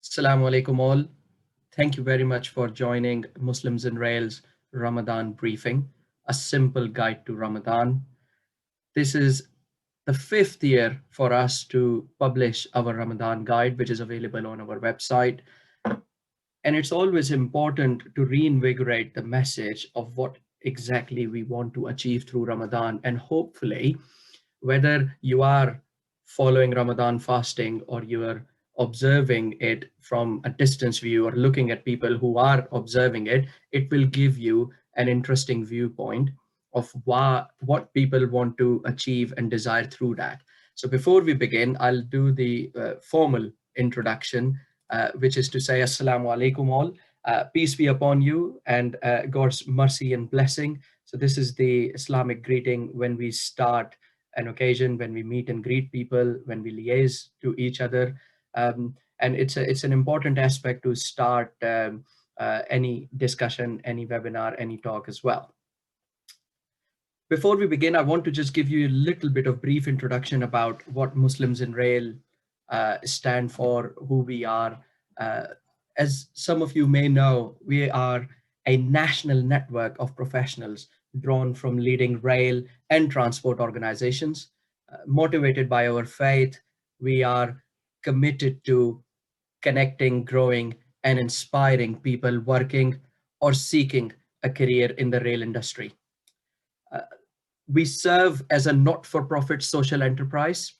Assalamu alaikum all. Thank you very much for joining Muslims in Rails Ramadan briefing, a simple guide to Ramadan. This is the fifth year for us to publish our Ramadan guide, which is available on our website. And it's always important to reinvigorate the message of what exactly we want to achieve through Ramadan. And hopefully, whether you are following Ramadan fasting or you are observing it from a distance view or looking at people who are observing it, it will give you an interesting viewpoint of what people want to achieve and desire through that. So before we begin, I'll do the formal introduction, which is to say, Assalamu alaikum all. Peace be upon you and God's mercy and blessing. So this is the Islamic greeting when we start an occasion, when we meet and greet people, when we liaise to each other. And it's an important aspect to start any discussion, any webinar, any talk as well. Before we begin, I want to just give you a little bit of brief introduction about what Muslims in Rail stand for, who we are. As some of you may know, we are a national network of professionals drawn from leading rail and transport organizations. Motivated by our faith, we are committed to connecting, growing, and inspiring people working or seeking a career in the rail industry. We serve as a not-for-profit social enterprise.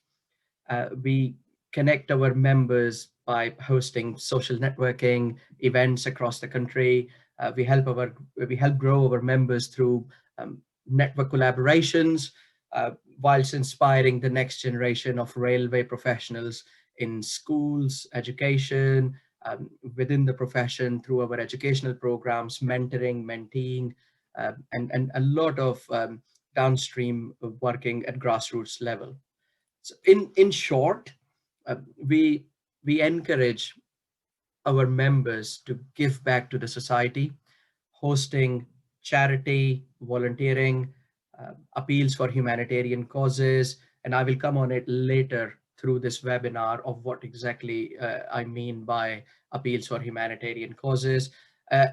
We connect our members by hosting social networking events across the country. We help grow our members through network collaborations, whilst inspiring the next generation of railway professionals in schools, education, within the profession through our educational programs, mentoring, menteeing, and a lot of downstream working at grassroots level. So in short, we encourage our members to give back to the society, hosting charity, volunteering, appeals for humanitarian causes, and I will come on it later through this webinar of what exactly I mean by appeals for humanitarian causes.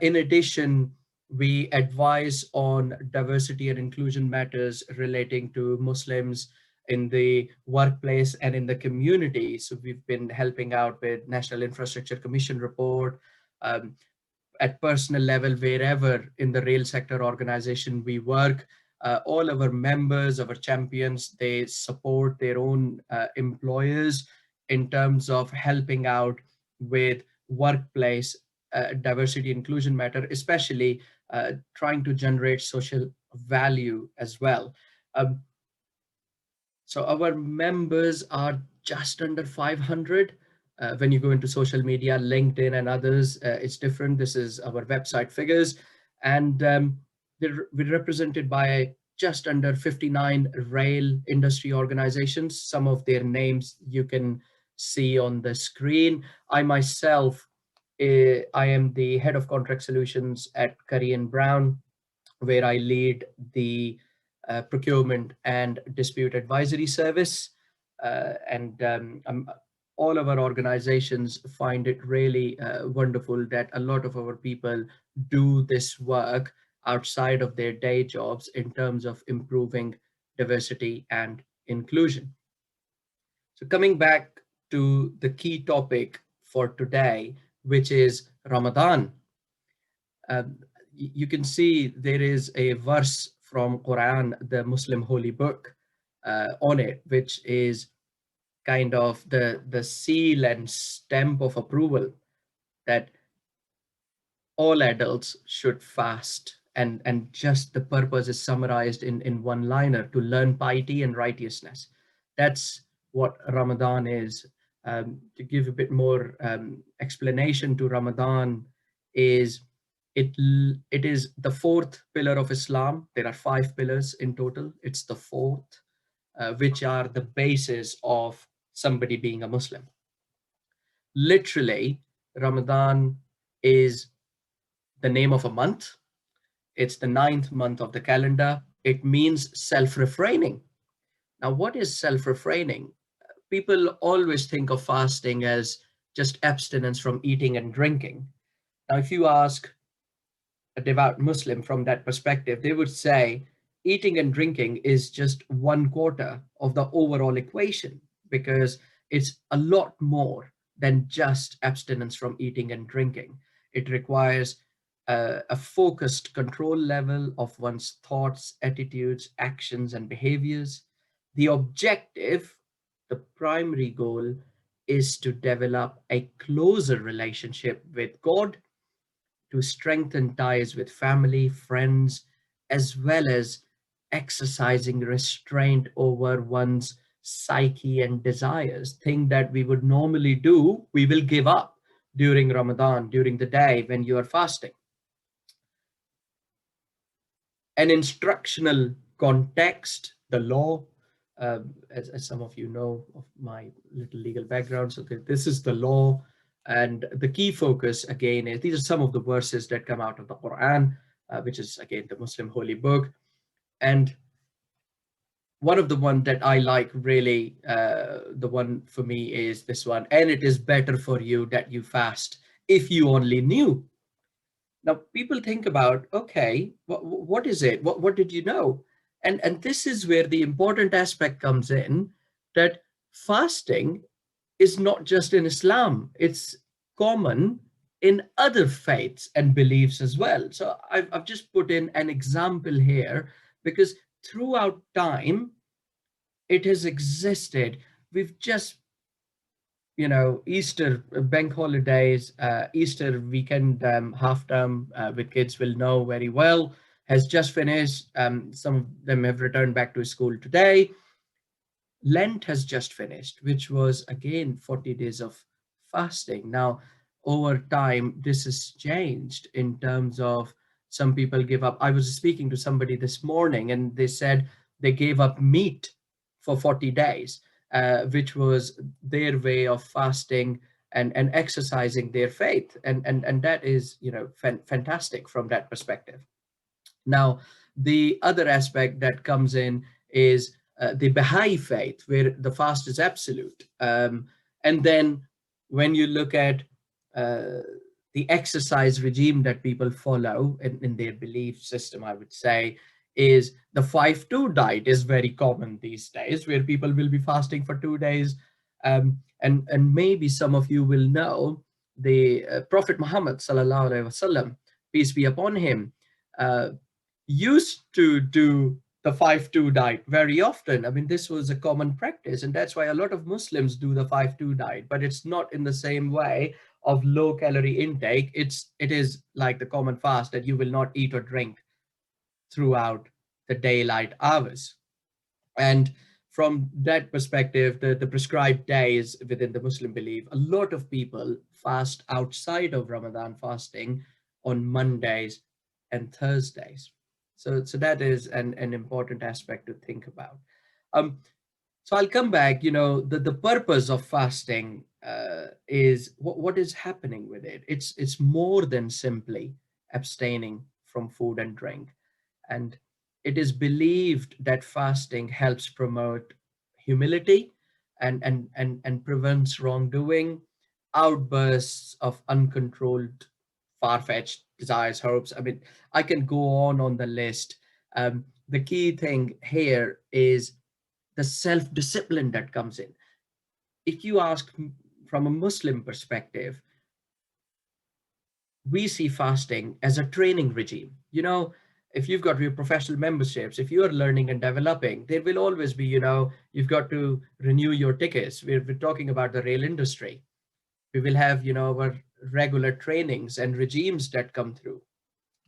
In addition, we advise on diversity and inclusion matters relating to Muslims in the workplace and in the community. So we've been helping out with National Infrastructure Commission report, at personal level, wherever in the rail sector organization we work. All our members, our champions, they support their own employers in terms of helping out with workplace diversity inclusion matter, especially trying to generate social value as well. So our members are just under 500. When you go into social media, LinkedIn and others, it's different. This is our website figures. And we're represented by just under 59 rail industry organizations. Some of their names you can see on the screen. I myself, I am the head of contract solutions at Curry & Brown, where I lead the procurement and dispute advisory service. All of our organizations find it really wonderful that a lot of our people do this work outside of their day jobs in terms of improving diversity and inclusion. So coming back to the key topic for today, which is Ramadan. You can see there is a verse from Quran, the Muslim holy book, on it, which is kind of the seal and stamp of approval that all adults should fast. And just the purpose is summarized in one liner: to learn piety and righteousness. That's what Ramadan is. To give a bit more explanation to Ramadan, is it is the fourth pillar of Islam. There are 5 pillars in total. It's the fourth, which are the basis of somebody being a Muslim. Literally, Ramadan is the name of a month. It's the 9th month of the calendar. It means self-refraining. Now, what is self-refraining? People always think of fasting as just abstinence from eating and drinking. Now, if you ask a devout Muslim from that perspective, they would say eating and drinking is just 1/4 of the overall equation, because it's a lot more than just abstinence from eating and drinking. It requires a focused control level of one's thoughts, attitudes, actions, and behaviors. The objective, the primary goal, is to develop a closer relationship with God, to strengthen ties with family, friends, as well as exercising restraint over one's psyche and desires. Thing that we would normally do, we will give up during Ramadan, during the day when you are fasting. An instructional context, the law, as some of you know of my little legal background, so this is the law. And the key focus, again, is these are some of the verses that come out of the Quran, which is, again, the Muslim holy book. And one of the one that I like really, the one for me is this one: and it is better for you that you fast if you only knew. Now, people think about, okay, what is it? What did you know? And this is where the important aspect comes in, that fasting is not just in Islam, it's common in other faiths and beliefs as well. So I've just put in an example here because throughout time, it has existed. We've just, Easter, bank holidays, Easter weekend, half term, with kids will know very well, has just finished. Some of them have returned back to school today. Lent has just finished, which was again 40 days of fasting. Now, over time, this has changed in terms of some people give up. I was speaking to somebody this morning and they said they gave up meat for 40 days, which was their way of fasting and exercising their faith. And that is, fantastic from that perspective. Now, the other aspect that comes in is the Baha'i faith, where the fast is absolute. And then when you look at uh, the exercise regime that people follow in their belief system, I would say, is the 5-2 diet is very common these days, where people will be fasting for 2 days. And maybe some of you will know the Prophet Muhammad sallallahu alaihi wasallam, peace be upon him, uh, used to do the 5-2 diet very often. I mean, this was a common practice, and that's why a lot of Muslims do the 5-2 diet, but it's not in the same way of low calorie intake. It is like the common fast, that you will not eat or drink throughout the daylight hours. And from that perspective, the prescribed days within the Muslim belief, a lot of people fast outside of Ramadan fasting on Mondays and Thursdays. So that is an important aspect to think about. Um, so I'll come back. The purpose of fasting is what is happening with it. It's more than simply abstaining from food and drink, and it is believed that fasting helps promote humility and prevents wrongdoing, outbursts of uncontrolled, far-fetched desires, hopes. I mean, I can go on the list. The key thing here is the self-discipline that comes in. If you ask from a Muslim perspective, we see fasting as a training regime. If you've got your professional memberships, if you are learning and developing, there will always be, you've got to renew your tickets. We're talking about the rail industry. We will have, our regular trainings and regimes that come through.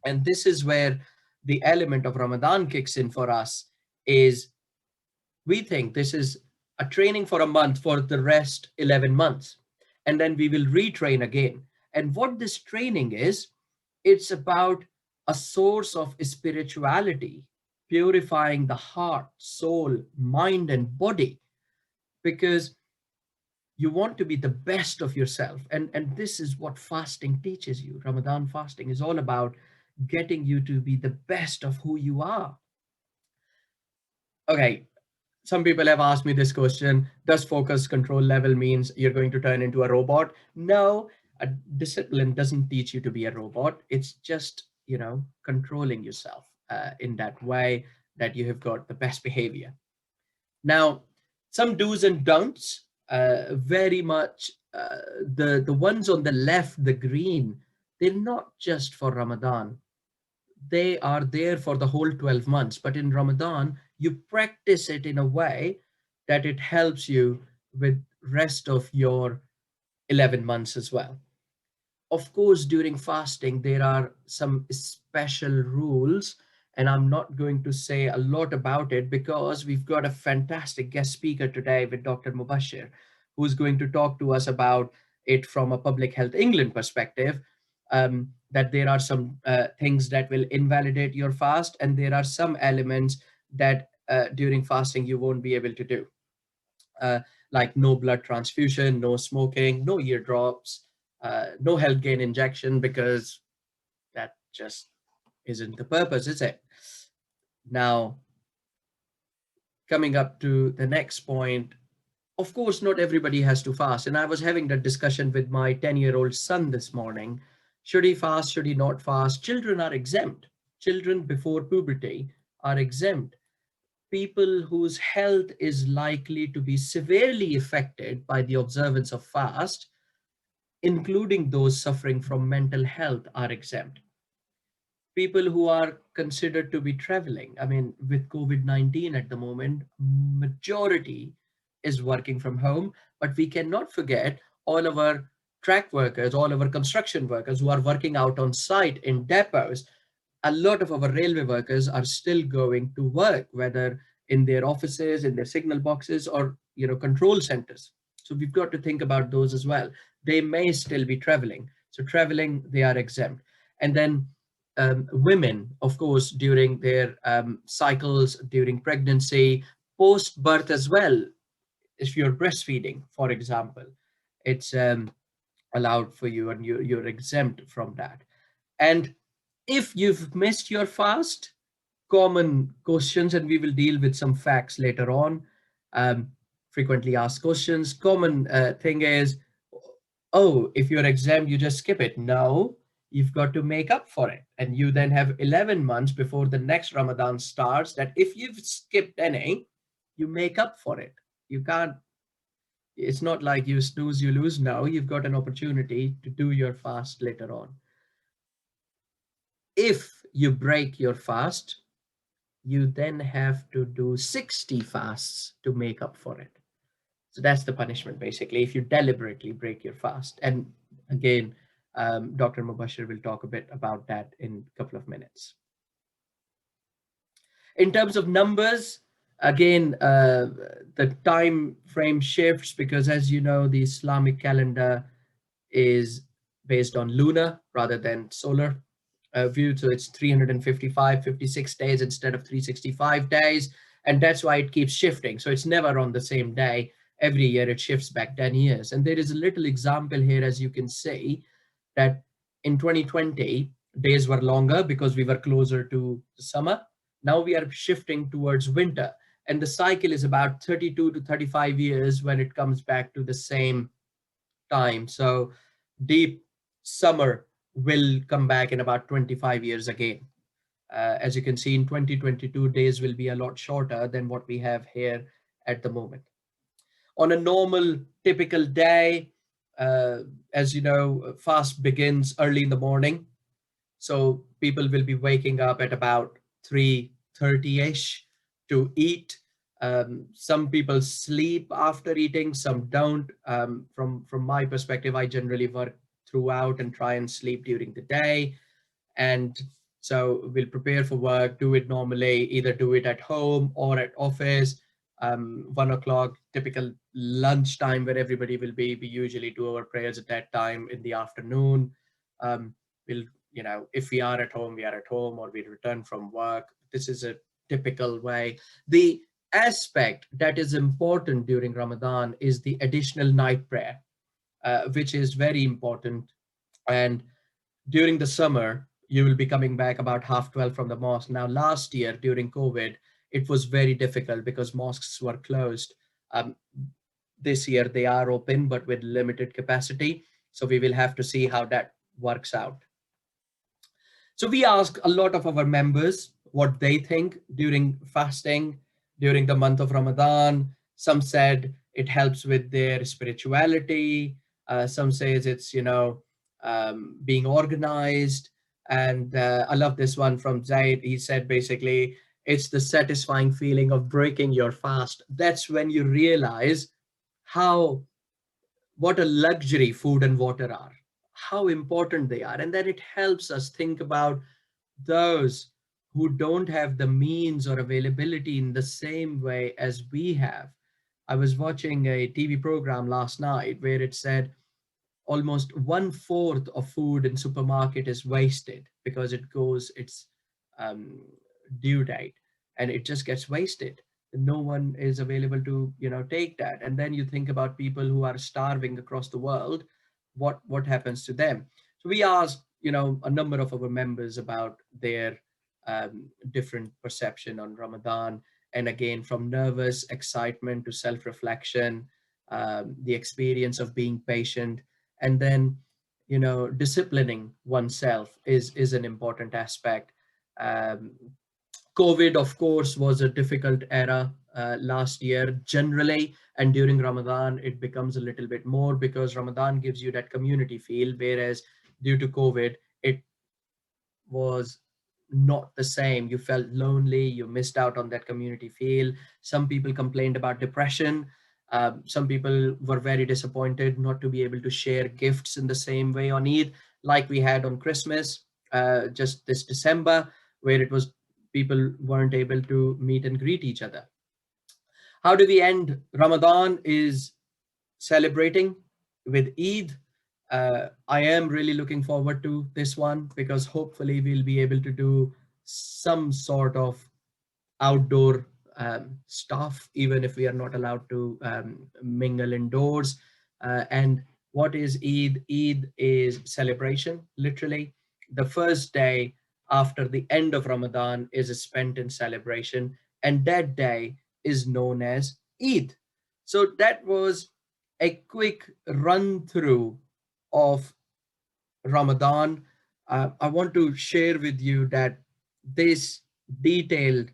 And this is where the element of Ramadan kicks in for us. Is we think this is a training for a month for the rest 11 months. And then we will retrain again. And what this training is, it's about a source of spirituality, purifying the heart, soul, mind, and body, because you want to be the best of yourself. And this is what fasting teaches you. Ramadan fasting is all about getting you to be the best of who you are. Okay, some people have asked me this question: does focus control level means you're going to turn into a robot? No, a discipline doesn't teach you to be a robot. It's just, controlling yourself in that way that you have got the best behavior. Now, some do's and don'ts, very much the ones on the left, the green, they're not just for Ramadan. They are there for the whole 12 months. But in Ramadan, you practice it in a way that it helps you with rest of your 11 months as well. Of course, during fasting, there are some special rules, and I'm not going to say a lot about it because we've got a fantastic guest speaker today with Dr. Mubasshir, who's going to talk to us about it from a Public Health England perspective. That there are some things that will invalidate your fast, and there are some elements that during fasting you won't be able to do, uh, like no blood transfusion, no smoking, no eardrops, no health gain injection, because that just isn't the purpose, is it? Now, coming up to the next point, of course, not everybody has to fast. And I was having that discussion with my 10-year-old son this morning. Should he fast? Should he not fast? Children are exempt. Children before puberty are exempt. People whose health is likely to be severely affected by the observance of fast, including those suffering from mental health, are exempt. People who are considered to be traveling, I mean, with COVID-19 at the moment, majority is working from home, but we cannot forget all of our track workers, all of our construction workers who are working out on site in depots. A lot of our railway workers are still going to work, whether in their offices, in their signal boxes, or control centers. So we've got to think about those as well. They may still be traveling. So traveling, they are exempt. And then women, of course, during their cycles, during pregnancy, post birth as well. If you're breastfeeding, for example, it's allowed for you, and you're exempt from that. And if you've missed your fast, common questions, and we will deal with some facts later on. Um, Frequently asked questions. Common thing is, oh, if you're exempt, you just skip it. No, you've got to make up for it. And you then have 11 months before the next Ramadan starts that if you've skipped any, you make up for it. You can't, it's not like you snooze, you lose. No, you've got an opportunity to do your fast later on. If you break your fast, you then have to do 60 fasts to make up for it. So that's the punishment, basically, if you deliberately break your fast. And again, Dr. Mubasshir will talk a bit about that in a couple of minutes. In terms of numbers, again, the time frame shifts because, as you know, the Islamic calendar is based on lunar rather than solar view. So it's 355, 56 days instead of 365 days. And that's why it keeps shifting. So it's never on the same day. Every year it shifts back 10 years. And there is a little example here, as you can see, that in 2020, days were longer because we were closer to the summer. Now we are shifting towards winter. And the cycle is about 32 to 35 years when it comes back to the same time. So deep summer will come back in about 25 years again. As you can see, in 2022, days will be a lot shorter than what we have here at the moment. On a normal, typical day, as you know, fast begins early in the morning. So people will be waking up at about 3:30-ish to eat. Some people sleep after eating, some don't. From my perspective, I generally work throughout and try and sleep during the day. And so we'll prepare for work, do it normally, either do it at home or at office. 1 o'clock, typical lunchtime where everybody will be. We usually do our prayers at that time in the afternoon. We'll, if we are at home, we are at home, or we return from work. This is a typical way. The aspect that is important during Ramadan is the additional night prayer, which is very important. And during the summer, you will be coming back about 12:30 from the mosque. Now, last year during COVID, it was very difficult because mosques were closed. Um, this year they are open, but with limited capacity. So we will have to see how that works out. So we asked a lot of our members what they think during fasting, during the month of Ramadan. Some said it helps with their spirituality. Some says it's, being organized. And I love this one from Zaid. He said basically, it's the satisfying feeling of breaking your fast. That's when you realize how what a luxury food and water are, how important they are. And then it helps us think about those who don't have the means or availability in the same way as we have. I was watching a TV program last night where it said almost 1/4 of food in supermarket is wasted because it's um, due date, and it just gets wasted. No one is available to take that. And then you think about people who are starving across the world, what happens to them? So we asked a number of our members about their different perception on Ramadan, and again, from nervous excitement to self-reflection, the experience of being patient, and then disciplining oneself is an important aspect. um, COVID, of course, was a difficult era last year generally, and during Ramadan it becomes a little bit more because Ramadan gives you that community feel, whereas due to COVID it was not the same. You felt lonely, you missed out on that community feel. Some people complained about depression. Some people were very disappointed not to be able to share gifts in the same way on Eid like we had on Christmas just this December, where it was people weren't able to meet and greet each other. How do we end Ramadan is celebrating with Eid. I am really looking forward to this one because hopefully we'll be able to do some sort of outdoor stuff, even if we are not allowed to mingle indoors. And what is Eid? Eid is celebration, literally. The first day after the end of Ramadan is spent in celebration, and that day is known as Eid. So that was a quick run through of Ramadan. I want to share with you that this detailed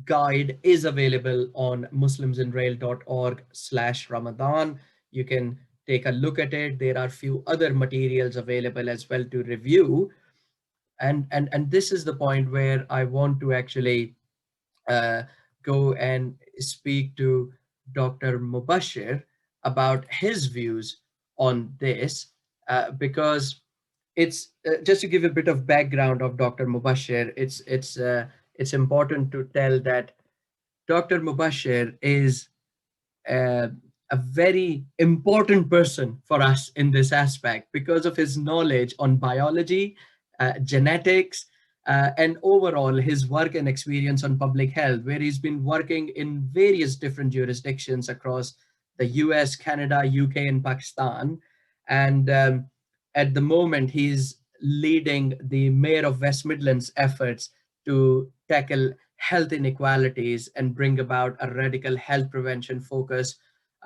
guide is available on muslimsinrail.org/Ramadan. You can take a look at it. There are few other materials available as well to review. And this is the point where I want to actually uh, go and speak to Dr. Mubasshir about his views on this, because it's just to give a bit of background of Dr. Mubasshir. It's important to tell that Dr. Mubasshir is uh, a very important person for us in this aspect because of his knowledge on biology, genetics, and overall his work and experience on public health, where he's been working in various different jurisdictions across the US, Canada, UK, and Pakistan. And at the moment, he's leading the Mayor of West Midlands efforts to tackle health inequalities and bring about a radical health prevention focus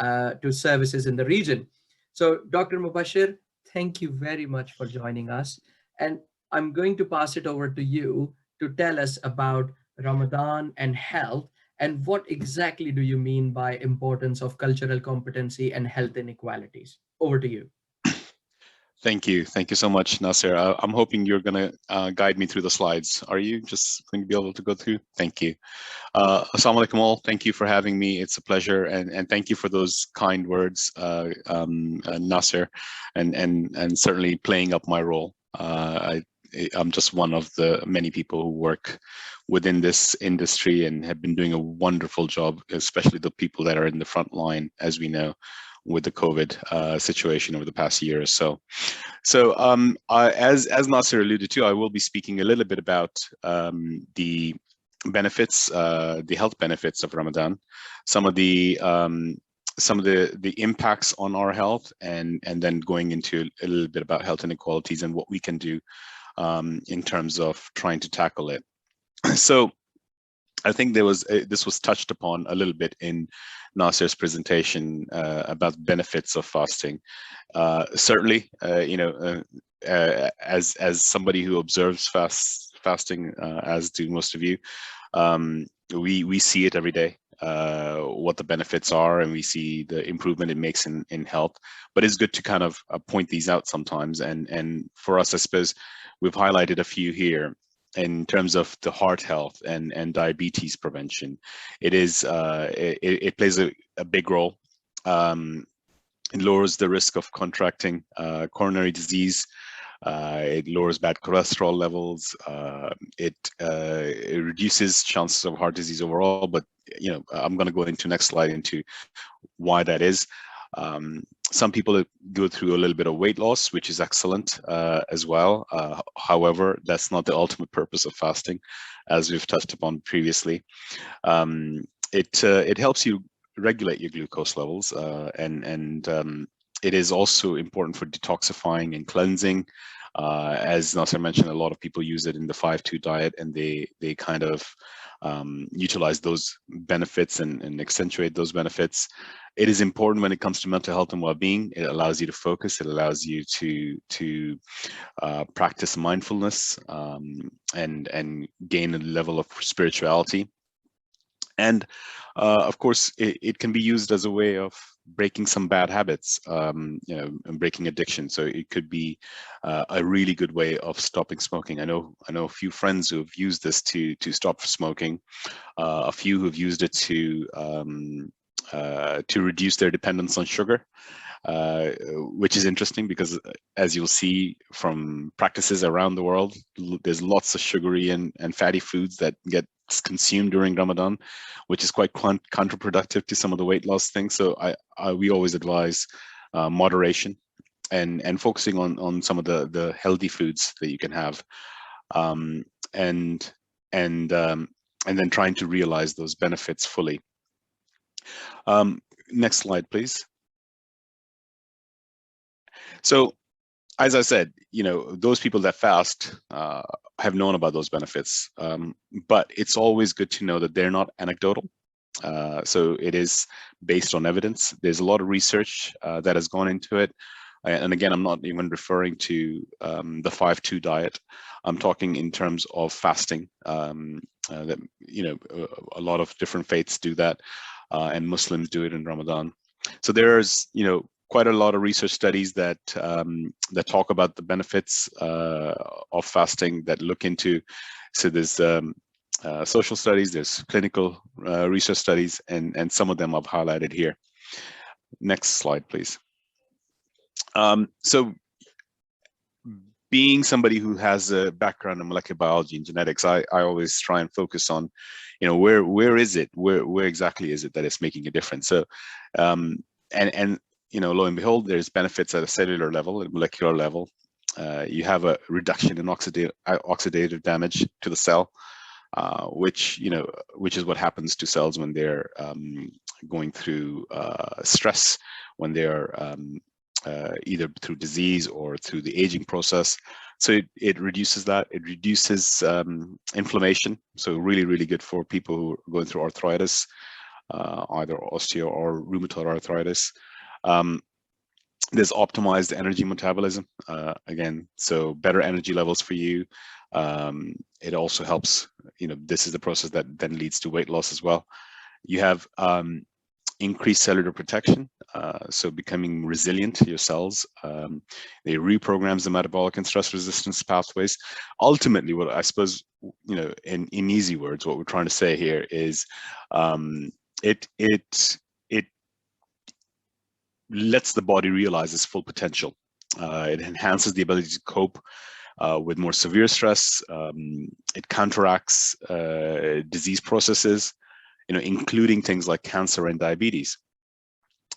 to services in the region. So, Dr. Mubasshir, thank you very much for joining us. And I'm going to pass it over to you to tell us about Ramadan and health, and what exactly do you mean by importance of cultural competency and health inequalities? Over to you. Thank you. Thank you so much, Nasir. I'm hoping you're going to guide me through the slides. Are you just going to be able to go through? Thank you. Assalamu alaikum all. Thank you for having me. It's a pleasure. And thank you for those kind words, Nasir, and certainly playing up my role. I'm just one of the many people who work within this industry and have been doing a wonderful job, especially the people that are in the front line, as we know, with the COVID situation over the past year or so. So as Nasir alluded to, I will be speaking a little bit about the benefits, the health benefits of Ramadan, some of the impacts on our health, and then going into a little bit about health inequalities and what we can do in terms of trying to tackle it. So I think this was touched upon a little bit in Nasir's presentation about benefits of fasting. Certainly, as somebody who observes fasting, as do most of you, we see it every day, what the benefits are, and we see the improvement it makes in health. But it's good to kind of point these out sometimes. And for us, I suppose we've highlighted a few here in terms of the heart health and diabetes prevention. It plays a big role. It lowers the risk of contracting coronary disease. It lowers bad cholesterol levels. It reduces chances of heart disease overall. But I'm going to go into next slide into why that is. Some people go through a little bit of weight loss, which is excellent as well. However, that's not the ultimate purpose of fasting, as we've touched upon previously. It helps you regulate your glucose levels, and it is also important for detoxifying and cleansing. As Nasir mentioned, a lot of people use it in the 5-2 diet, and they kind of utilize those benefits and accentuate those benefits. It is important when it comes to mental health and well-being. It allows you to focus. It allows you to practice mindfulness and gain a level of spirituality. And of course, it can be used as a way of breaking some bad habits, and breaking addiction. So it could be a really good way of stopping smoking. I know a few friends who have used this to stop smoking, a few who've used it to reduce their dependence on sugar, which is interesting because, as you'll see from practices around the world, there's lots of sugary and fatty foods that get consumed during Ramadan, which is quite counterproductive to some of the weight loss things. So we always advise moderation and focusing on some of the healthy foods that you can have, and then trying to realize those benefits fully. Next slide, please. So, as I said, those people that fast have known about those benefits, but it's always good to know that they're not anecdotal. So it is based on evidence. There's a lot of research that has gone into it. And again, I'm not even referring to the 5-2 diet. I'm talking in terms of fasting. That a lot of different faiths do that, and Muslims do it in Ramadan. So there's quite a lot of research studies that talk about the benefits of fasting, that look into. So there's social studies, there's clinical research studies, and some of them I've highlighted here. Next slide, please. So being somebody who has a background in molecular biology and genetics, I always try and focus on, where is it? Where exactly is it that it's making a difference? So, and lo and behold, there's benefits at a cellular level, at a molecular level. You have a reduction in oxidative damage to the cell, which is what happens to cells when they're going through stress, when they're either through disease or through the aging process. So it reduces that. It reduces inflammation. So really, really good for people who are going through arthritis, either osteo or rheumatoid arthritis. There's optimized energy metabolism, again, so better energy levels for you. It also helps, this is the process that then leads to weight loss as well. You have increased cellular protection, so becoming resilient to your cells. They reprograms the metabolic and stress resistance pathways. Ultimately, what I suppose, in easy words, what we're trying to say here is it lets the body realize its full potential. It enhances the ability to cope with more severe stress. It counteracts disease processes, including things like cancer and diabetes.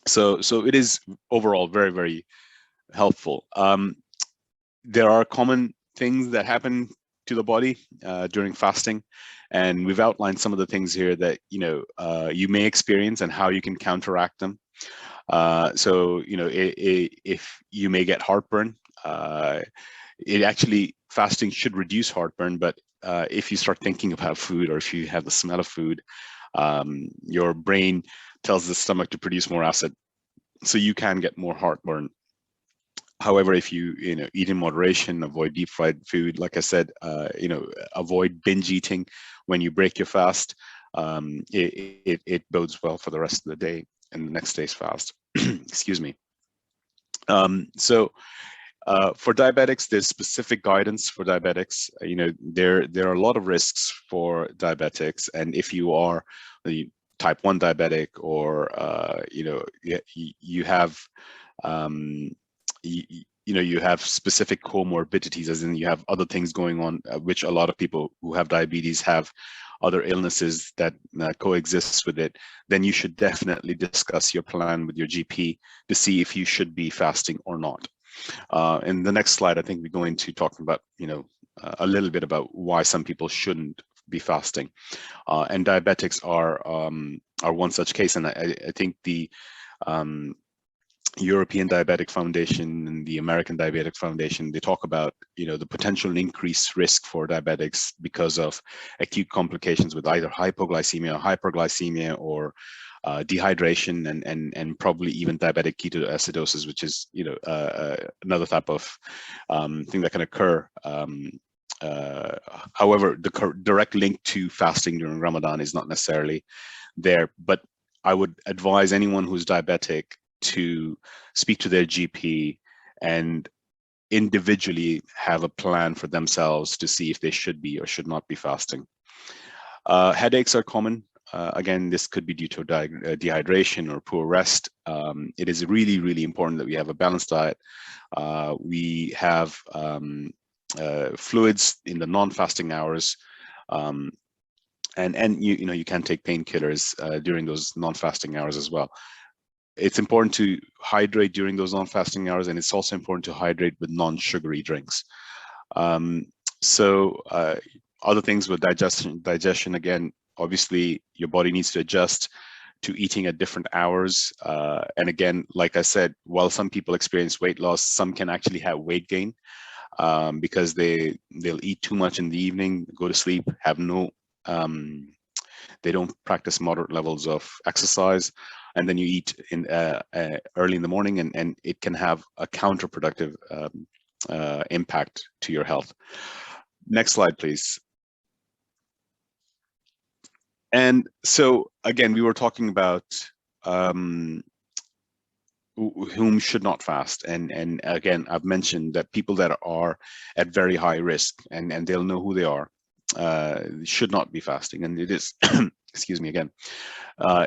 So it is overall very, very helpful. There are common things that happen to the body during fasting, and we've outlined some of the things here that you may experience and how you can counteract them. So if you may get heartburn, it actually, fasting should reduce heartburn, but if you start thinking about food, or if you have the smell of food, your brain tells the stomach to produce more acid, so you can get more heartburn. However, if you eat in moderation, avoid deep fried food, like I said, avoid binge eating when you break your fast, it bodes well for the rest of the day and the next day's fast. Excuse me. For diabetics, there's specific guidance for diabetics. There are a lot of risks for diabetics, and if you are the type 1 diabetic, or you have you have specific comorbidities, as in you have other things going on, which a lot of people who have diabetes have other illnesses that coexist with it, then you should definitely discuss your plan with your GP to see if you should be fasting or not. In the next slide, I think we go into talking about, a little bit about why some people shouldn't be fasting. And diabetics are one such case. And I think the European Diabetic Foundation and the American Diabetic Foundation, they talk about, the potential increased risk for diabetics because of acute complications with either hypoglycemia, hyperglycemia, or dehydration, and probably even diabetic ketoacidosis, which is another type of thing that can occur. However, the direct link to fasting during Ramadan is not necessarily there, but I would advise anyone who's diabetic to speak to their GP and individually have a plan for themselves to see if they should be or should not be fasting. Headaches are common. Again, this could be due to dehydration or poor rest. It is really, really important that we have a balanced diet. We have fluids in the non-fasting hours, and you can take painkillers during those non-fasting hours as well. It's important to hydrate during those non-fasting hours, and it's also important to hydrate with non-sugary drinks. Other things with digestion, again, obviously your body needs to adjust to eating at different hours. And again, like I said, while some people experience weight loss, some can actually have weight gain because they'll eat too much in the evening, go to sleep, have no, they don't practice moderate levels of exercise, and then you eat in early in the morning, and it can have a counterproductive impact to your health. Next slide, please. And so again, we were talking about whom should not fast, and again, I've mentioned that people that are at very high risk, and they'll know who they are, should not be fasting. And it is excuse me again,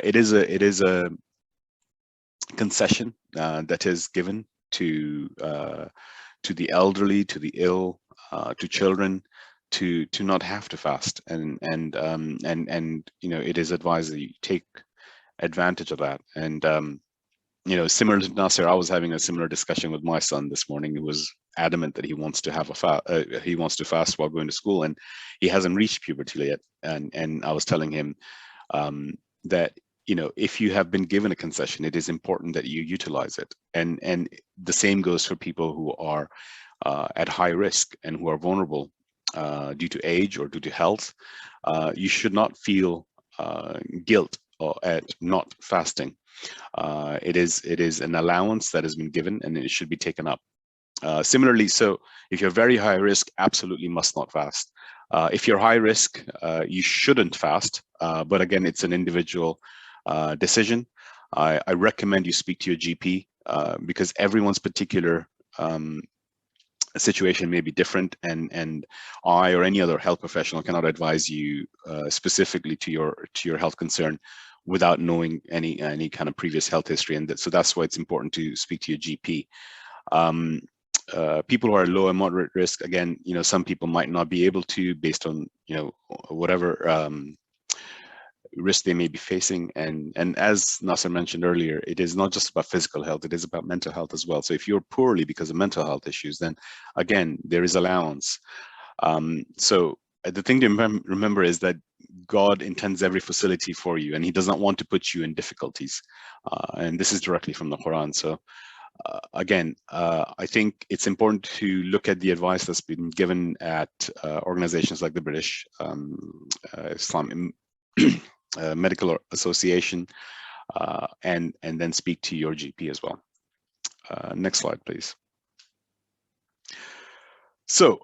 it is a concession that is given to the elderly, to the ill, to children, to not have to fast, and it is advised that you take advantage of that. And similar to Nasir, I was having a similar discussion with my son this morning. He was adamant that he wants to have he wants to fast while going to school, and he hasn't reached puberty yet. And I was telling him that if you have been given a concession, it is important that you utilize it. And the same goes for people who are at high risk and who are vulnerable due to age or due to health. You should not feel guilt at not fasting. It is an allowance that has been given, and it should be taken up. Similarly, so if you're very high risk, absolutely must not fast. If you're high risk, you shouldn't fast. But again, it's an individual decision. I recommend you speak to your GP because everyone's particular situation may be different, and I or any other health professional cannot advise you specifically to your health concern without knowing any kind of previous health history. And so that's why it's important to speak to your GP. People who are low and moderate risk, again, some people might not be able to, based on whatever risk they may be facing. And as Nasir mentioned earlier, it is not just about physical health, it is about mental health as well. So if you're poorly because of mental health issues, then again, there is allowance. So the thing to remember is that God intends every facility for you, and he does not want to put you in difficulties. And this is directly from the Quran. So Again, I think it's important to look at the advice that's been given at organizations like the British Islamic Medical Association, and then speak to your GP as well. Next slide, please. So,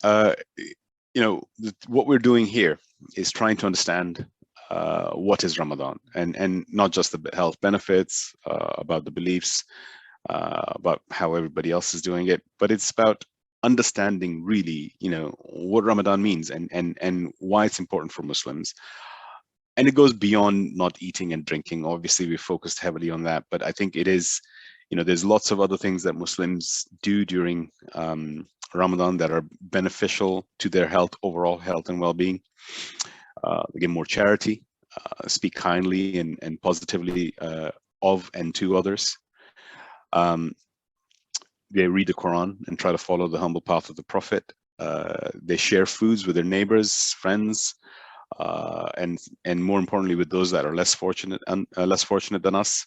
what we're doing here is trying to understand what is Ramadan, and not just the health benefits, about the beliefs, about how everybody else is doing it, but it's about understanding really, what Ramadan means and why it's important for Muslims. And it goes beyond not eating and drinking. Obviously, we focused heavily on that, but I think it is, there's lots of other things that Muslims do during Ramadan that are beneficial to their health, overall health and well-being. They give more charity, speak kindly and positively of and to others. They read the Quran and try to follow the humble path of the Prophet. They share foods with their neighbors, friends, and more importantly, with those that are less fortunate than us.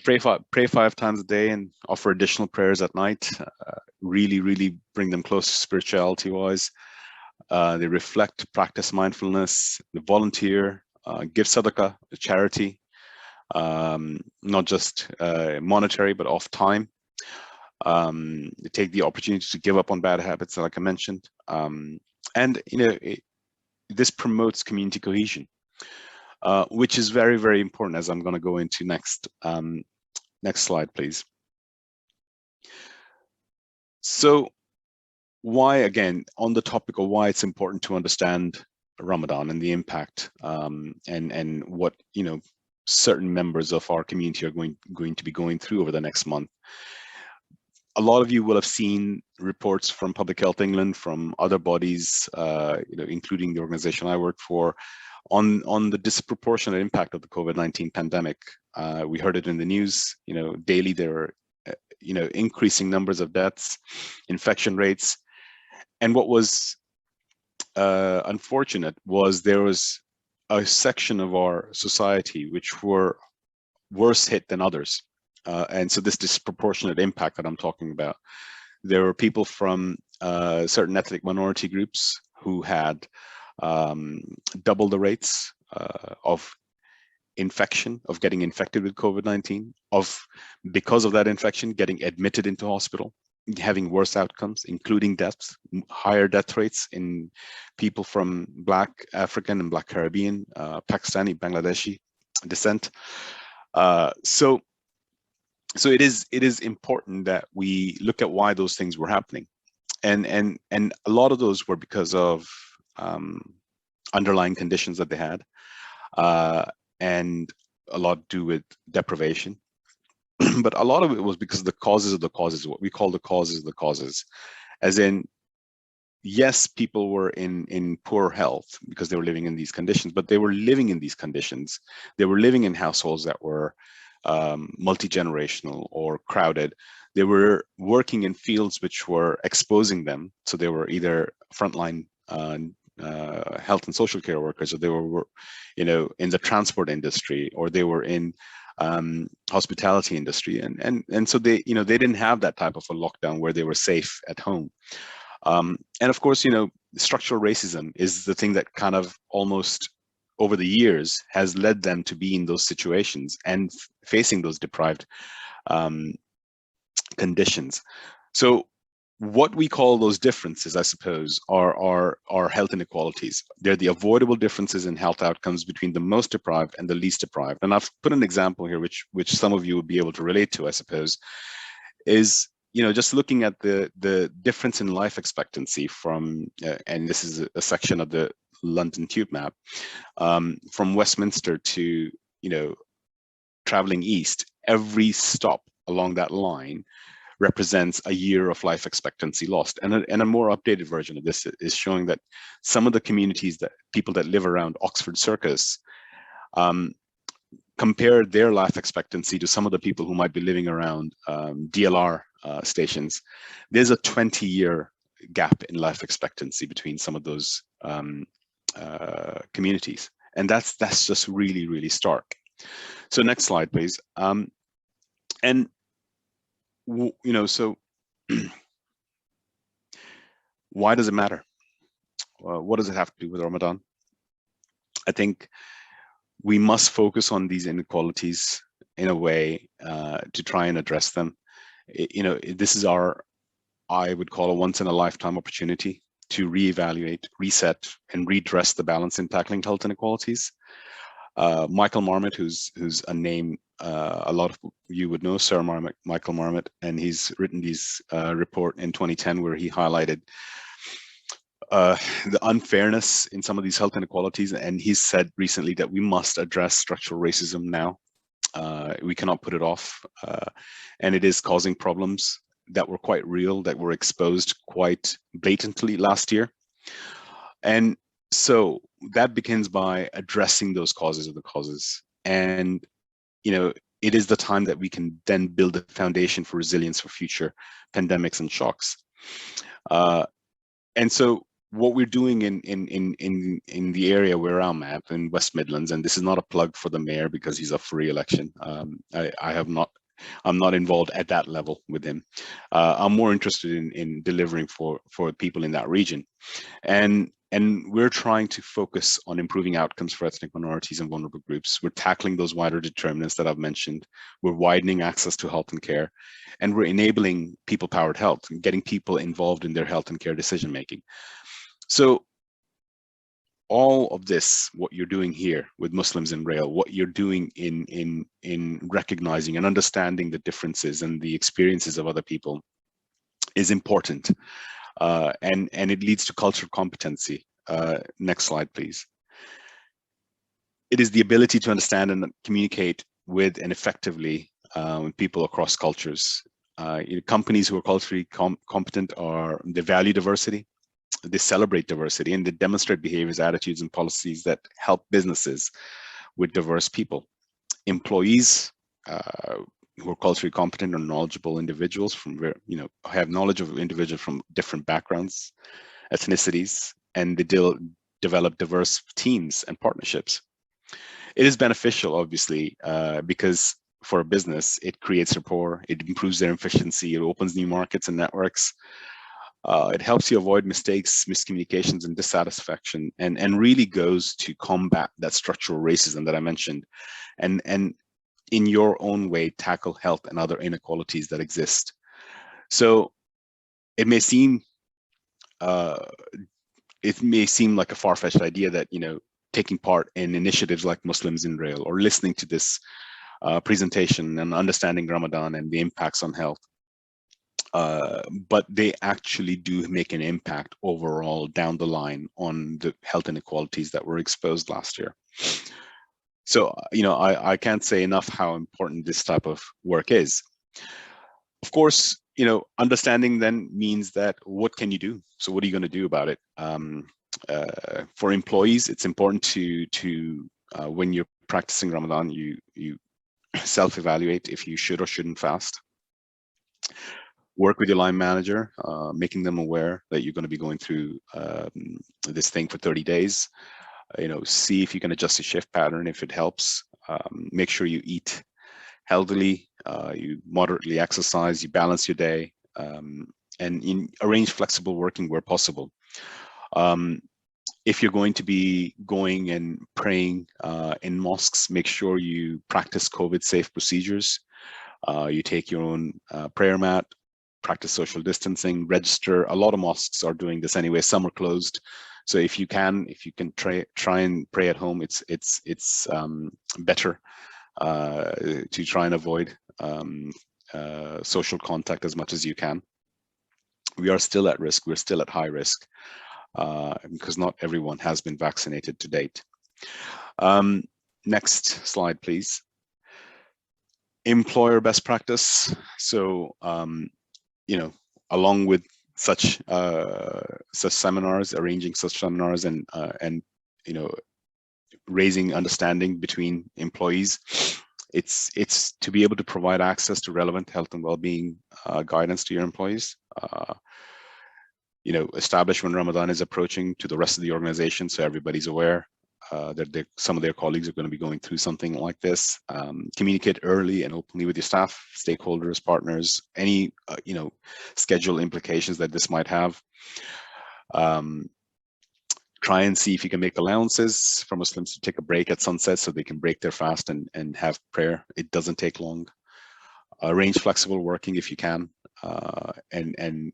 Pray 5 times a day and offer additional prayers at night. Really bring them close spirituality-wise. They reflect, practice mindfulness, they volunteer, give sadaqah, charity, not just monetary, but of time. They take the opportunity to give up on bad habits, like I mentioned. And this promotes community cohesion, which is very important, as I'm going to go into next. Next slide, please. So why, again, on the topic of why it's important to understand Ramadan and the impact, and what certain members of our community are going to be going through over the next month. A lot of you will have seen reports from Public Health England, from other bodies, including the organization I work for, on the disproportionate impact of the COVID-19 pandemic. We heard it in the news. Daily there are increasing numbers of deaths, infection rates, and what was unfortunate was there was a section of our society which were worse hit than others. And so this disproportionate impact that I'm talking about, there were people from certain ethnic minority groups who had double the rates of infection, of getting infected with COVID-19, because of that infection, getting admitted into hospital, having worse outcomes, including deaths, higher death rates in people from Black African and Black Caribbean, Pakistani, Bangladeshi descent. So it is important that we look at why those things were happening, and a lot of those were because of underlying conditions that they had, and a lot to do with deprivation. But a lot of it was because of the causes of the causes, what we call the causes of the causes, as in, yes, people were in poor health because they were living in these conditions, but they were living in these conditions. They were living in households that were multi-generational or crowded. They were working in fields which were exposing them. So they were either frontline health and social care workers, or they were, in the transport industry, or they were in hospitality industry, and so they, they didn't have that type of a lockdown where they were safe at home. And of course, structural racism is the thing that kind of almost over the years has led them to be in those situations and facing those deprived conditions. So what we call those differences, I suppose, are health inequalities. They're the avoidable differences in health outcomes between the most deprived and the least deprived. And I've put an example here, which some of you will be able to relate to, I suppose, is, just looking at the difference in life expectancy from, and this is a section of the London Tube map, from Westminster to, traveling east, every stop along that line represents a year of life expectancy lost. And a more updated version of this is showing that some of the communities, that people that live around Oxford Circus, compare their life expectancy to some of the people who might be living around DLR stations. There's a 20-year gap in life expectancy between some of those communities. And that's just really, really stark. So next slide, please. And So why does it matter? What does it have to do with Ramadan? I think we must focus on these inequalities in a way to try and address them. This is I would call a once in a lifetime opportunity to reevaluate, reset, and redress the balance in tackling health inequalities. Michael Marmot, who's a name a lot of you would know, Sir Michael Marmot, and he's written this report in 2010 where he highlighted the unfairness in some of these health inequalities, and he's said recently that we must address structural racism now. We cannot put it off, and it is causing problems that were quite real, that were exposed quite blatantly last year. And so that begins by addressing those causes of the causes. And, it is the time that we can then build a foundation for resilience for future pandemics and shocks. And so what we're doing in the area where I'm at in West Midlands, and this is not a plug for the mayor because he's up for re-election. I'm not involved at that level with him. I'm more interested in delivering for people in that region. And we're trying to focus on improving outcomes for ethnic minorities and vulnerable groups. We're tackling those wider determinants that I've mentioned. We're widening access to health and care, and we're enabling people-powered health and getting people involved in their health and care decision-making. So all of this, what you're doing here with Muslims in Rail, what you're doing in recognizing and understanding the differences and the experiences of other people is important. And it leads to cultural competency. Next slide, please. It is the ability to understand and communicate with and effectively with people across cultures. Companies who are culturally competent they value diversity, they celebrate diversity, and they demonstrate behaviors, attitudes, and policies that help businesses with diverse people. Employees who are culturally competent or knowledgeable individuals have knowledge of individuals from different backgrounds, ethnicities, and they develop diverse teams and partnerships. It is beneficial, obviously, because for a business, it creates rapport, it improves their efficiency, it opens new markets and networks. It helps you avoid mistakes, miscommunications, and dissatisfaction, and really goes to combat that structural racism that I mentioned, and in your own way, tackle health and other inequalities that exist. So it may seem like a far-fetched idea that, taking part in initiatives like Muslims in Rail or listening to this presentation and understanding Ramadan and the impacts on health, but they actually do make an impact overall down the line on the health inequalities that were exposed last year. So, I can't say enough how important this type of work is. Of course, understanding then means that what can you do? So what are you going to do about it? For employees, it's important to when you're practicing Ramadan, you self-evaluate if you should or shouldn't fast. Work with your line manager, making them aware that you're going to be going through this thing for 30 days. See if you can adjust your shift pattern if it helps. Make sure you eat healthily, you moderately exercise, you balance your day, and arrange flexible working where possible. If you're going to be going and praying in mosques, make sure you practice COVID-safe procedures. You take your own prayer mat, practice social distancing, register. A lot of mosques are doing this anyway. Some are closed. So if you can try and pray at home, it's better to try and avoid social contact as much as you can. We are still at risk. We're still at high risk because not everyone has been vaccinated to date. Next slide, please. Employer best practice. So, along with such seminars, arranging such seminars, and raising understanding between employees, it's to be able to provide access to relevant health and well-being guidance to your employees. Establish when Ramadan is approaching to the rest of the organization so everybody's aware. that some of their colleagues are going to be going through something like this. Communicate early and openly with your staff, stakeholders, partners, any schedule implications that this might have. Try and see if you can make allowances for Muslims to take a break at sunset so they can break their fast and have prayer. It doesn't take long. Arrange flexible working if you can, and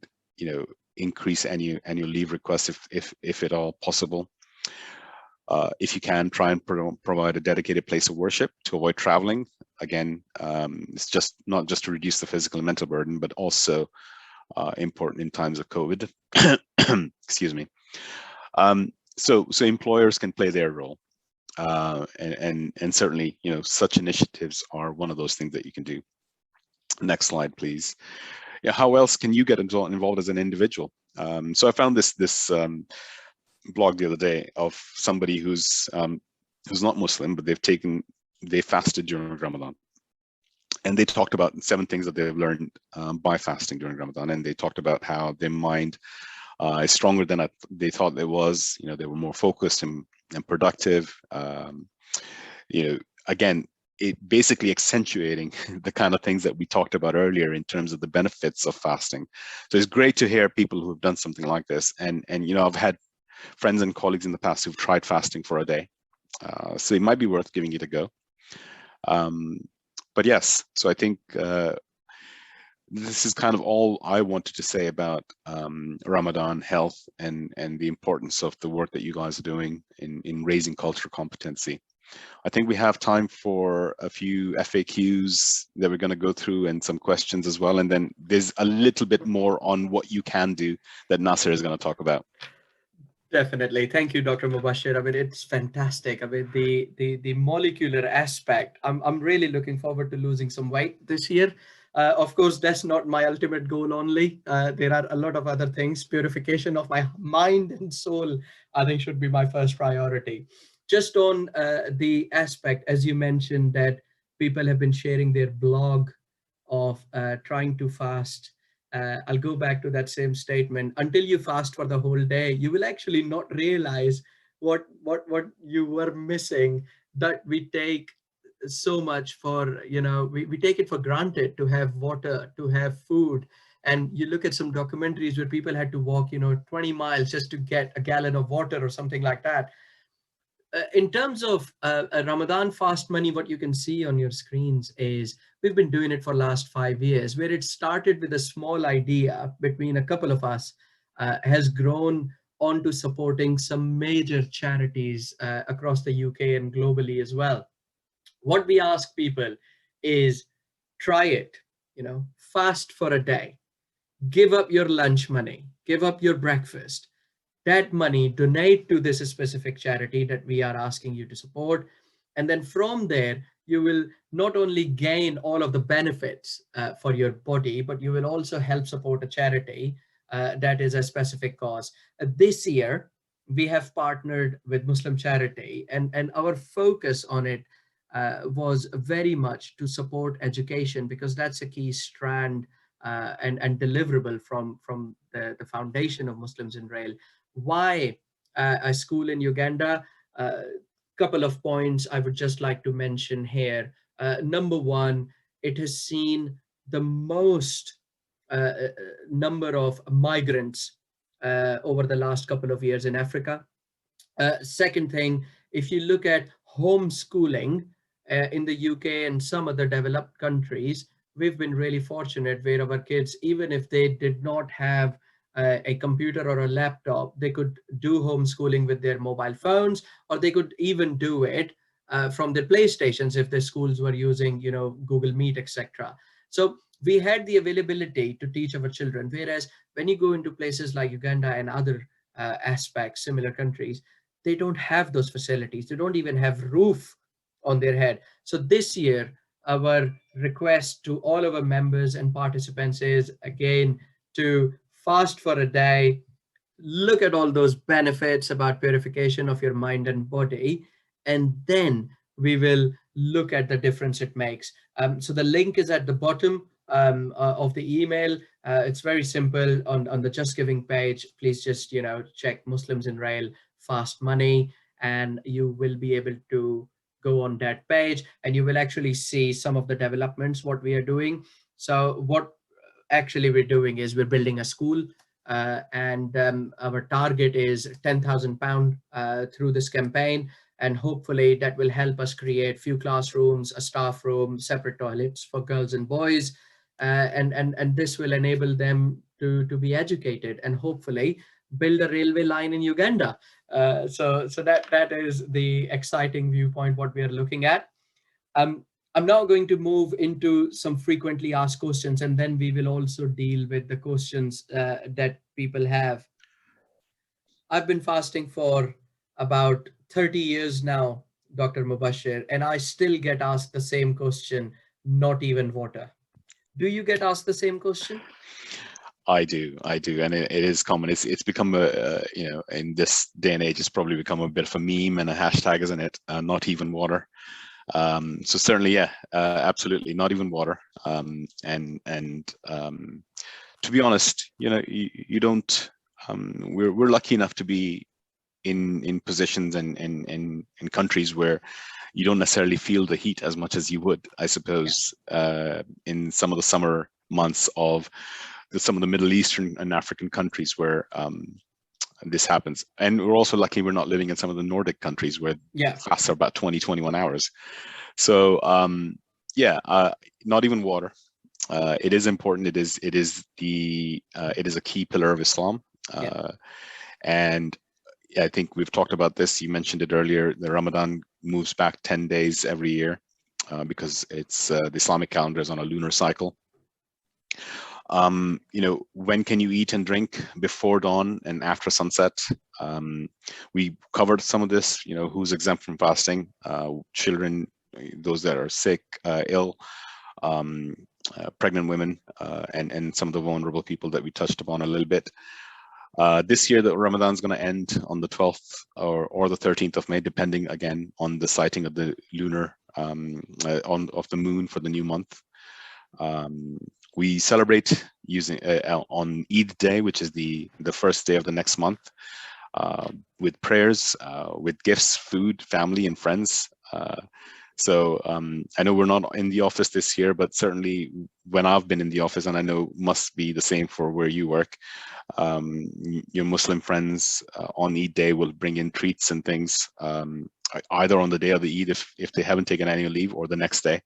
increase annual leave requests if at all possible. If you can, try and provide a dedicated place of worship to avoid traveling. Again, it's just not just to reduce the physical and mental burden, but also important in times of COVID. Excuse me. So employers can play their role, and certainly, such initiatives are one of those things that you can do. Next slide, please. Yeah, how else can you get involved as an individual? So I found this blog the other day of somebody who's not Muslim, but they fasted during Ramadan, and they talked about 7 things that they've learned by fasting during Ramadan, and they talked about how their mind is stronger than they thought it was. They were more focused and productive. Again, it basically accentuating the kind of things that we talked about earlier in terms of the benefits of fasting. So it's great to hear people who have done something like this. And I've had friends and colleagues in the past who've tried fasting for a day. So it might be worth giving it a go. But yes, so I think this is kind of all I wanted to say about Ramadan health and the importance of the work that you guys are doing in raising cultural competency. I think we have time for a few FAQs that we're going to go through and some questions as well. And then there's a little bit more on what you can do that Nasir is going to talk about. Definitely. Thank you, Dr. Mubasshir. I mean, it's fantastic. I mean, the molecular aspect, I'm really looking forward to losing some weight this year. Of course, that's not my ultimate goal only. There are a lot of other things. Purification of my mind and soul, I think, should be my first priority. Just on the aspect, as you mentioned, that people have been sharing their blog of trying to fast. I'll go back to that same statement. Until you fast for the whole day, you will actually not realize what you were missing, that we take so much for, we take it for granted to have water, to have food. And you look at some documentaries where people had to walk, 20 miles just to get a gallon of water or something like that. In terms of Ramadan Fast Money, what you can see on your screens is we've been doing it for last 5 years, where it started with a small idea between a couple of us, has grown onto supporting some major charities across the UK and globally as well. What we ask people is try it, fast for a day, give up your lunch money, give up your breakfast. That money, donate to this specific charity that we are asking you to support. And then from there, you will not only gain all of the benefits for your body, but you will also help support a charity that is a specific cause. This year, we have partnered with Muslim Charity, and our focus on it was very much to support education, because that's a key strand and deliverable from the foundation of Muslims in Rail. Why a school in Uganda? Couple of points I would just like to mention here. Number one, it has seen the most number of migrants over the last couple of years in Africa. Second thing, if you look at homeschooling in the UK and some other developed countries, we've been really fortunate where our kids, even if they did not have a computer or a laptop, they could do homeschooling with their mobile phones, or they could even do it from their PlayStations if their schools were using, Google Meet, etc. So we had the availability to teach our children. Whereas when you go into places like Uganda and other aspects, similar countries, they don't have those facilities. They don't even have roof on their head. So this year, our request to all of our members and participants is, again, to fast for a day, look at all those benefits about purification of your mind and body, and then we will look at the difference it makes. So the link is at the bottom of the email. It's very simple on the Just Giving page. Please just, check Muslims in Rail Fast Money, and you will be able to go on that page, and you will actually see some of the developments what we are doing. So what actually we're doing is we're building a school, and our target is £10,000 through this campaign, and hopefully that will help us create few classrooms, a staff room, separate toilets for girls and boys, and this will enable them to be educated and hopefully build a railway line in Uganda. So that is the exciting viewpoint what we are looking at. Um, I'm now going to move into some frequently asked questions, and then we will also deal with the questions that people have. I've been fasting for about 30 years now, Dr. Mubashir, and I still get asked the same question, not even water. Do you get asked the same question? I do, and it is common. It's become you know, in this day and age, it's probably become a bit of a meme and a hashtag, isn't it? Not even water. So certainly, yeah, absolutely, not even water. And to be honest, you know, you don't. We're lucky enough to be in positions and in countries where you don't necessarily feel the heat as much as you would, I suppose, in some of the summer months of some of the Middle Eastern and African countries where this happens. And we're also lucky we're not living in some of the Nordic countries where fasts are about 20, 21 hours. So yeah, not even water. It is important. It is a key pillar of Islam. And I think we've talked about this. You mentioned it earlier. The Ramadan moves back 10 days every year because it's the Islamic calendar is on a lunar cycle. You know, when can you eat and drink? Before dawn and after sunset. We covered some of this, you know, who's exempt from fasting, children, those that are sick, ill, pregnant women, and some of the vulnerable people that we touched upon a little bit. This year, the Ramadan is going to end on the 12th or the 13th of May, depending again on the sighting of the lunar of the moon for the new month. We celebrate using on Eid Day, which is the first day of the next month, with prayers, with gifts, food, family, and friends. So I know we're not in the office this year, but certainly when I've been in the office, and I know must be the same for where you work, your Muslim friends on Eid Day will bring in treats and things, either on the day of the Eid if they haven't taken annual leave, or the next day.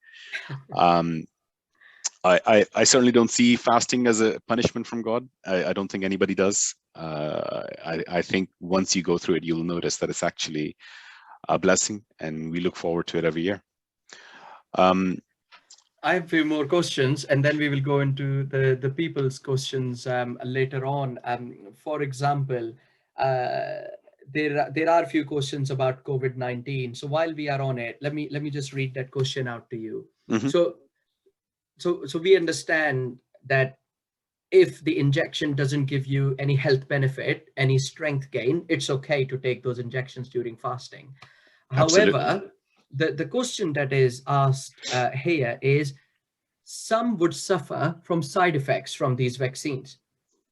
I certainly don't see fasting as a punishment from God. I don't think anybody does. I think once you go through it, you'll notice that it's actually a blessing, and we look forward to it every year. I have a few more questions, and then we will go into the people's questions later on. For example, there are a few questions about COVID-19. So while we are on it, let me just read that question out to you. Mm-hmm. So we understand that if the injection doesn't give you any health benefit, any strength gain, it's okay to take those injections during fasting. Absolutely. However, the question that is asked here is, some would suffer from side effects from these vaccines.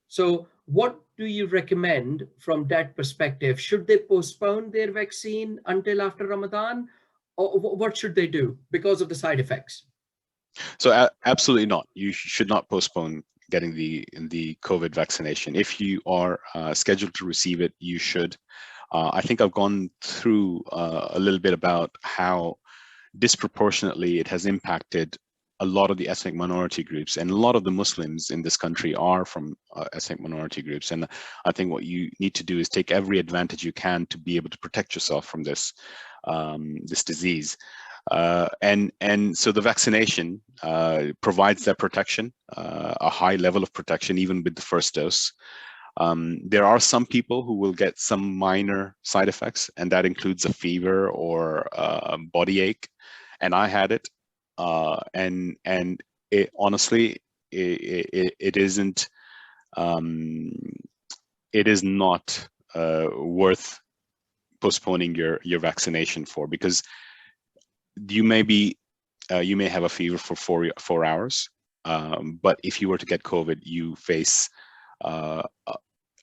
So what do you recommend from that perspective? Should they postpone their vaccine until after Ramadan, or what should they do because of the side effects? So absolutely not. You should not postpone getting the COVID vaccination. If you are scheduled to receive it, you should. I think I've gone through a little bit about how disproportionately it has impacted a lot of the ethnic minority groups, and a lot of the Muslims in this country are from ethnic minority groups. And I think what you need to do is take every advantage you can to be able to protect yourself from this this disease. And so the vaccination provides that protection, a high level of protection, even with the first dose. There are some people who will get some minor side effects, and that includes a fever or body ache. And I had it, and it, honestly, it isn't. It is not worth postponing your vaccination for, because you may be you may have a fever for 4 hours, but if you were to get COVID, you face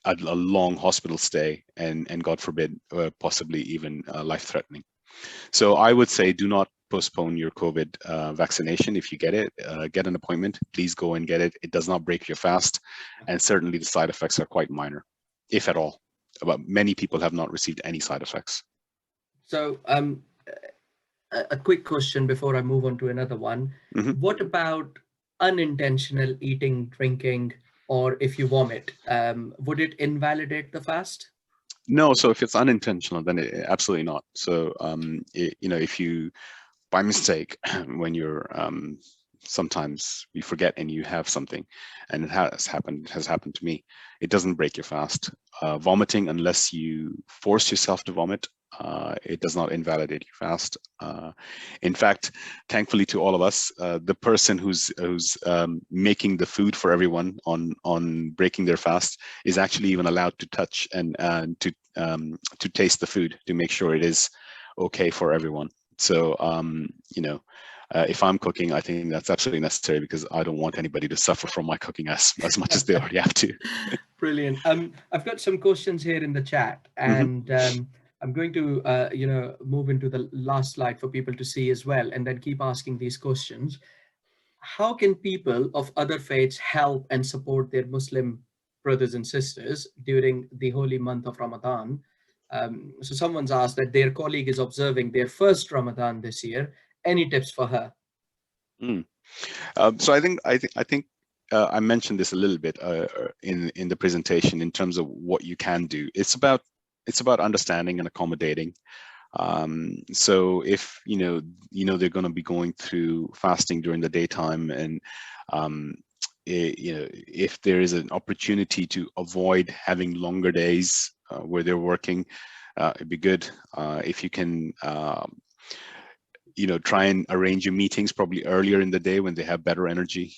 a long hospital stay, and God forbid, possibly even life-threatening. So I would say do not postpone your COVID vaccination. If you get it, get an appointment. Please go and get it. It does not break your fast, and certainly the side effects are quite minor, if at all. But many people have not received any side effects. So a quick question before I move on to another one. Mm-hmm. What about unintentional eating, drinking, or if you vomit, would it invalidate the fast? No, so if it's unintentional, then absolutely not. So, if you, by mistake, when you're, sometimes you forget and you have something, and it has happened to me, it doesn't break your fast. Vomiting, unless you force yourself to vomit, it does not invalidate your fast. In fact, thankfully to all of us, the person who's making the food for everyone on breaking their fast is actually even allowed to touch and to taste the food to make sure it is okay for everyone. So if I'm cooking, I think that's absolutely necessary, because I don't want anybody to suffer from my cooking as much as they already have to. Brilliant. I've got some questions here in the chat, and I'm going to move into the last slide for people to see as well, and then keep asking these questions. How can people of other faiths help and support their Muslim brothers and sisters during the holy month of Ramadan? So someone's asked that their colleague is observing their first Ramadan this year. Any tips for her? So I think I mentioned this a little bit in the presentation in terms of what you can do. It's about understanding and accommodating. So if they're going to be going through fasting during the daytime, and if there is an opportunity to avoid having longer days where they're working, it'd be good if you can try and arrange your meetings probably earlier in the day when they have better energy,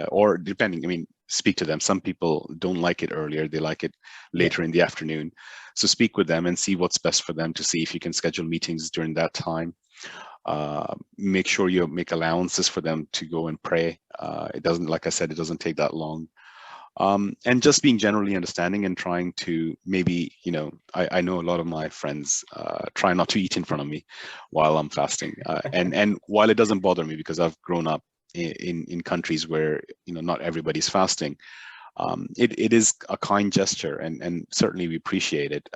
or depending, speak to them. Some people don't like it earlier, they like it later in the afternoon. So speak with them and see what's best for them, to see if you can schedule meetings during that time. Make sure you make allowances for them to go and pray. It doesn't, like I said, it doesn't take that long. And just being generally understanding and trying to maybe, I know a lot of my friends try not to eat in front of me while I'm fasting. And while it doesn't bother me, because I've grown up in countries where, not everybody's fasting, it is a kind gesture, and certainly we appreciate it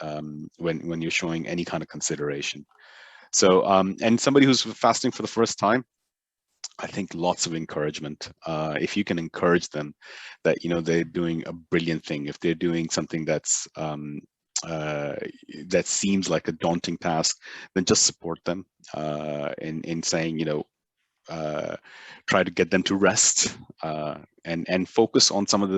when you're showing any kind of consideration. So, and somebody who's fasting for the first time, I think lots of encouragement. If you can encourage them that, they're doing a brilliant thing, if they're doing something that's that seems like a daunting task, then just support them in saying, try to get them to rest and focus on some of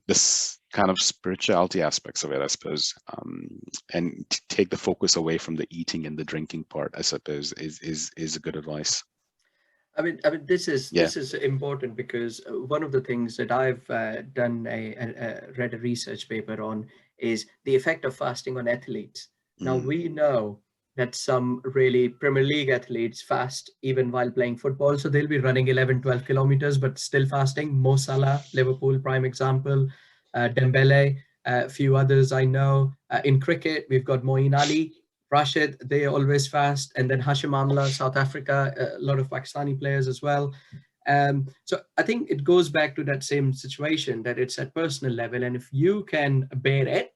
this kind of spirituality aspects of it, I suppose, and take the focus away from the eating and the drinking part, I suppose, is a good advice. I mean, this is important, because one of the things that I've done read a research paper on is the effect of fasting on athletes. Now we know that some really Premier League athletes fast even while playing football. So they'll be running 11, 12 kilometers, but still fasting. Mo Salah, Liverpool, prime example. Dembele, a few others I know. In cricket, we've got Moeen Ali, Rashid, they always fast. And then Hashim Amla, South Africa, a lot of Pakistani players as well. So I think it goes back to that same situation, that it's at personal level. And if you can bear it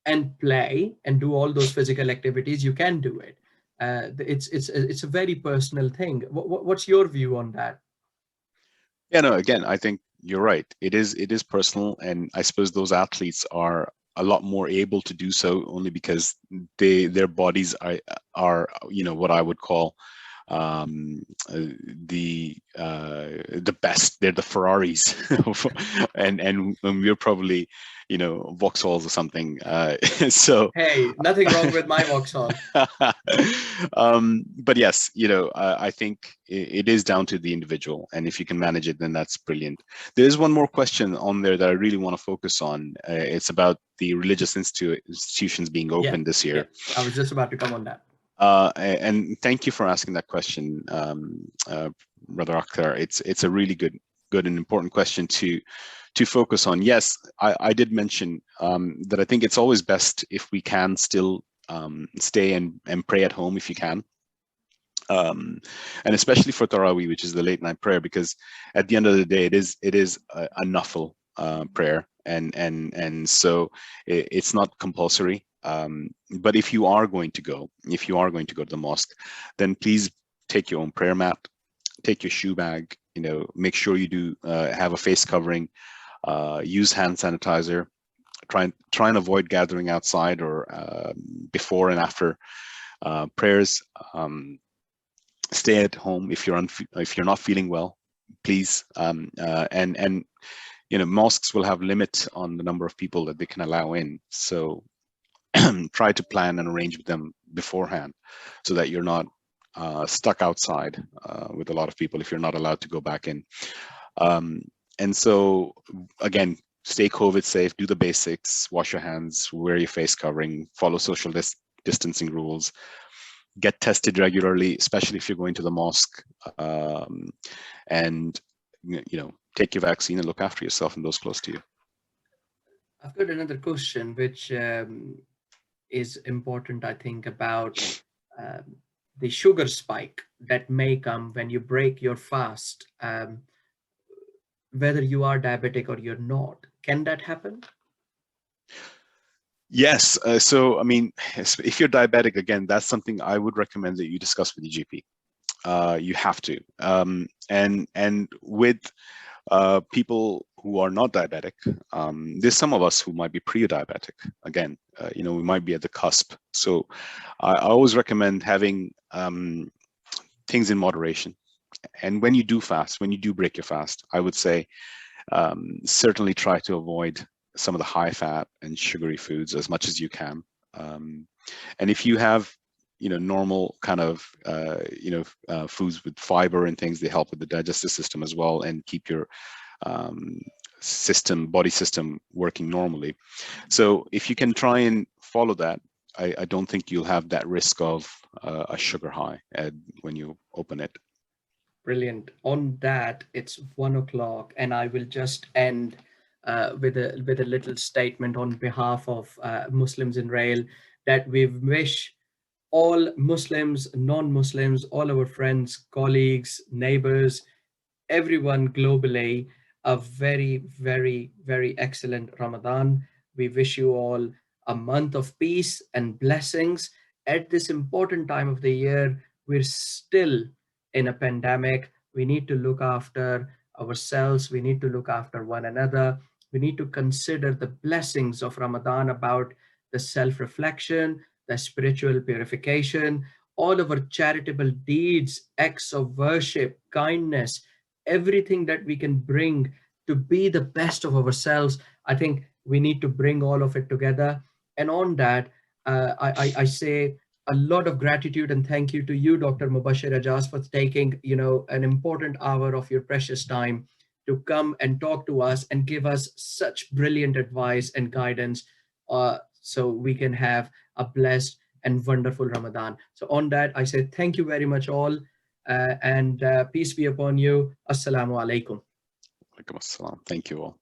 and play and do all those physical activities, you can do it. It's a very personal thing. What's your view on that? Yeah, no, again, I think you're right. It is personal, and I suppose those athletes are a lot more able to do so only because their bodies are what I would call the best. They're the Ferraris, and we're probably Vauxhalls or something. So hey, nothing wrong with my Vauxhall. But yes, I think it is down to the individual, and if you can manage it, then that's brilliant. There's one more question on there that I really want to focus on. It's about the religious institutions being open this year. Yeah. I was just about to come on that. And thank you for asking that question, Brother Akhtar. It's a really good and important question to to focus on. Yes, I did mention that I think it's always best if we can still stay and pray at home if you can. And especially for Taraweeh, which is the late night prayer, because at the end of the day, it is a nafil prayer, and so it's not compulsory. But if you are going to go to the mosque, then please take your own prayer mat, take your shoe bag. Make sure you do have a face covering. Use hand sanitizer. Try and avoid gathering outside or before and after prayers. Stay at home if you're not feeling well, please. And mosques will have limit on the number of people that they can allow in. So try to plan and arrange with them beforehand, so that you're not stuck outside with a lot of people if you're not allowed to go back in. And so again, stay COVID safe, do the basics, wash your hands, wear your face covering, follow social distancing rules, get tested regularly, especially if you're going to the mosque, and take your vaccine and look after yourself and those close to you. I've got another question, which is important, I think, about the sugar spike that may come when you break your fast, whether you are diabetic or you're not. Can that happen? Yes. So, I mean, if you're diabetic, again, that's something I would recommend that you discuss with your GP. You have to. And with people who are not diabetic, there's some of us who might be pre-diabetic. Again, we might be at the cusp. So I always recommend having things in moderation. And when you do fast, when you do break your fast, I would say certainly try to avoid some of the high fat and sugary foods as much as you can. And if you have, normal kind of, foods with fiber and things, they help with the digestive system as well and keep your body system working normally. So if you can try and follow that, I don't think you'll have that risk of a sugar high when you open it. Brilliant. On that, it's 1 o'clock, and I will just end with a little statement on behalf of Muslims in Rail, that we wish all Muslims, non-Muslims, all our friends, colleagues, neighbors, everyone globally a very, very, very excellent Ramadan. We wish you all a month of peace and blessings. At this important time of the year, we're still in a pandemic. We need to look after ourselves. We need to look after one another. We need to consider the blessings of Ramadan about the self-reflection, the spiritual purification, all of our charitable deeds, acts of worship, kindness, everything that we can bring to be the best of ourselves. I think we need to bring all of it together. And on that, I say a lot of gratitude and thank you to you, Dr. Mubasshir Ajaz, for taking an important hour of your precious time to come and talk to us and give us such brilliant advice and guidance, so we can have a blessed and wonderful Ramadan. So on that, I say thank you very much all, and peace be upon you. Assalamu alaikum. Alaikum assalam. Thank you all.